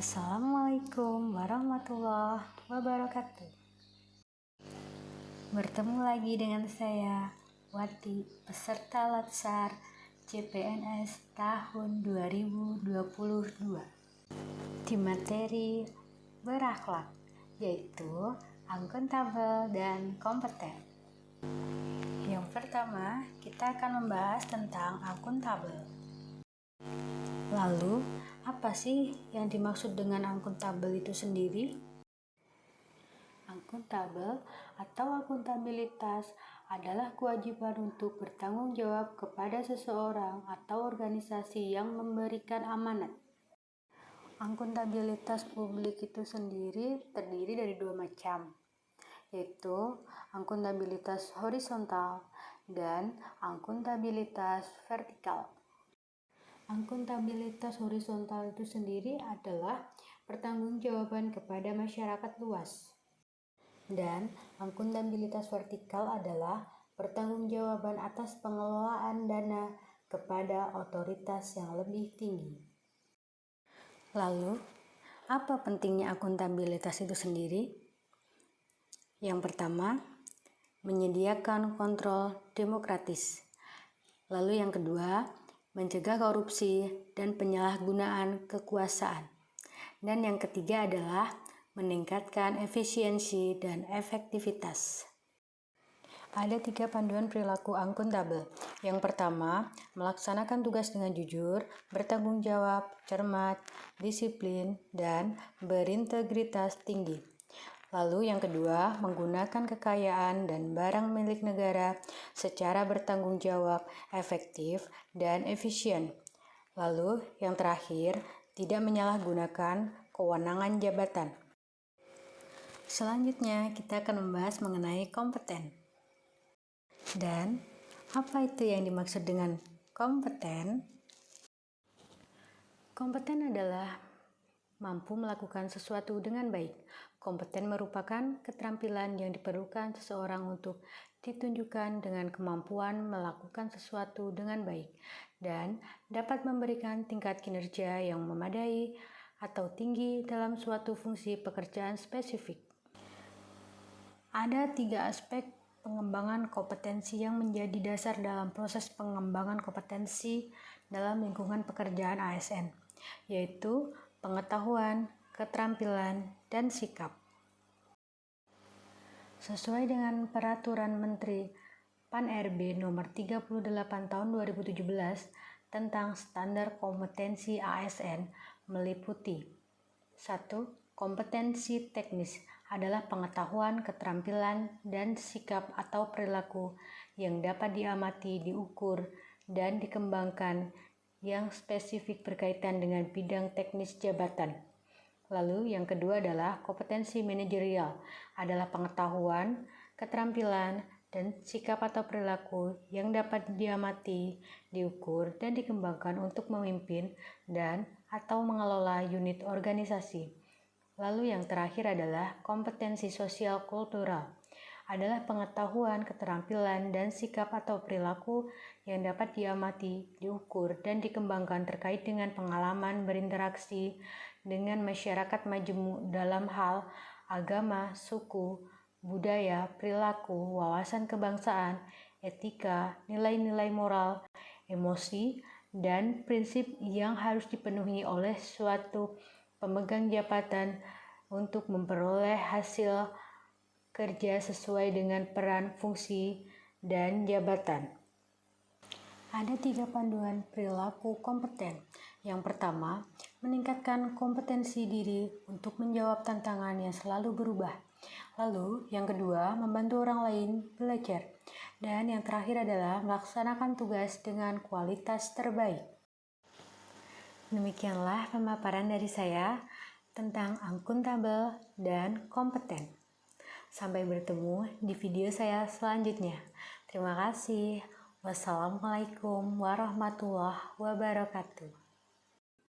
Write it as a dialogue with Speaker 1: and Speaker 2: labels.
Speaker 1: Assalamualaikum warahmatullahi wabarakatuh. Bertemu lagi dengan saya, Wati, peserta Latsar CPNS tahun 2022 di materi berakhlak, yaitu akuntabel dan kompeten. Yang pertama, kita akan membahas tentang akuntabel. Lalu, apa sih yang dimaksud dengan akuntabel itu sendiri? Akuntabel atau akuntabilitas adalah kewajiban untuk bertanggung jawab kepada seseorang atau organisasi yang memberikan amanat. Akuntabilitas publik itu sendiri terdiri dari dua macam, yaitu akuntabilitas horizontal dan akuntabilitas vertikal. Akuntabilitas horizontal itu sendiri adalah pertanggungjawaban kepada masyarakat luas. Dan akuntabilitas vertikal adalah pertanggungjawaban atas pengelolaan dana kepada otoritas yang lebih tinggi. Lalu, apa pentingnya akuntabilitas itu sendiri? Yang pertama, menyediakan kontrol demokratis. Lalu yang kedua, mencegah korupsi dan penyalahgunaan kekuasaan. Dan yang ketiga adalah meningkatkan efisiensi dan efektivitas. Ada 3 panduan perilaku akuntabel. Yang pertama, melaksanakan tugas dengan jujur, bertanggung jawab, cermat, disiplin, dan berintegritas tinggi. Lalu yang kedua, menggunakan kekayaan dan barang milik negara secara bertanggung jawab, efektif, dan efisien. Lalu yang terakhir, tidak menyalahgunakan kewenangan jabatan. Selanjutnya, kita akan membahas mengenai kompeten. Dan apa itu yang dimaksud dengan kompeten? Kompeten adalah mampu melakukan sesuatu dengan baik. Kompeten merupakan keterampilan yang diperlukan seseorang untuk ditunjukkan dengan kemampuan melakukan sesuatu dengan baik dan dapat memberikan tingkat kinerja yang memadai atau tinggi dalam suatu fungsi pekerjaan spesifik. Ada 3 aspek pengembangan kompetensi yang menjadi dasar dalam proses pengembangan kompetensi dalam lingkungan pekerjaan ASN, yaitu pengetahuan, keterampilan, dan sikap. Sesuai dengan Peraturan Menteri Pan-RB Nomor 38 Tahun 2017 tentang Standar Kompetensi ASN meliputi 1. Kompetensi teknis adalah pengetahuan, keterampilan, dan sikap atau perilaku yang dapat diamati, diukur, dan dikembangkan yang spesifik berkaitan dengan bidang teknis jabatan. Lalu yang kedua adalah kompetensi manajerial, adalah pengetahuan, keterampilan, dan sikap atau perilaku yang dapat diamati, diukur, dan dikembangkan untuk memimpin dan atau mengelola unit organisasi. Lalu yang terakhir adalah kompetensi sosial kultural, adalah pengetahuan, keterampilan, dan sikap atau perilaku yang dapat diamati, diukur, dan dikembangkan terkait dengan pengalaman berinteraksi dengan masyarakat majemuk dalam hal agama, suku, budaya, perilaku, wawasan kebangsaan, etika, nilai-nilai moral, emosi, dan prinsip yang harus dipenuhi oleh suatu pemegang jabatan untuk memperoleh hasil kerja sesuai dengan peran, fungsi, dan jabatan. Ada 3 panduan perilaku kompeten. Yang pertama, meningkatkan kompetensi diri untuk menjawab tantangan yang selalu berubah. Lalu, yang kedua, membantu orang lain belajar. Dan yang terakhir adalah melaksanakan tugas dengan kualitas terbaik. Demikianlah pemaparan dari saya tentang akuntabel dan kompeten. Sampai bertemu di video saya selanjutnya. Terima kasih. Wassalamualaikum warahmatullahi wabarakatuh.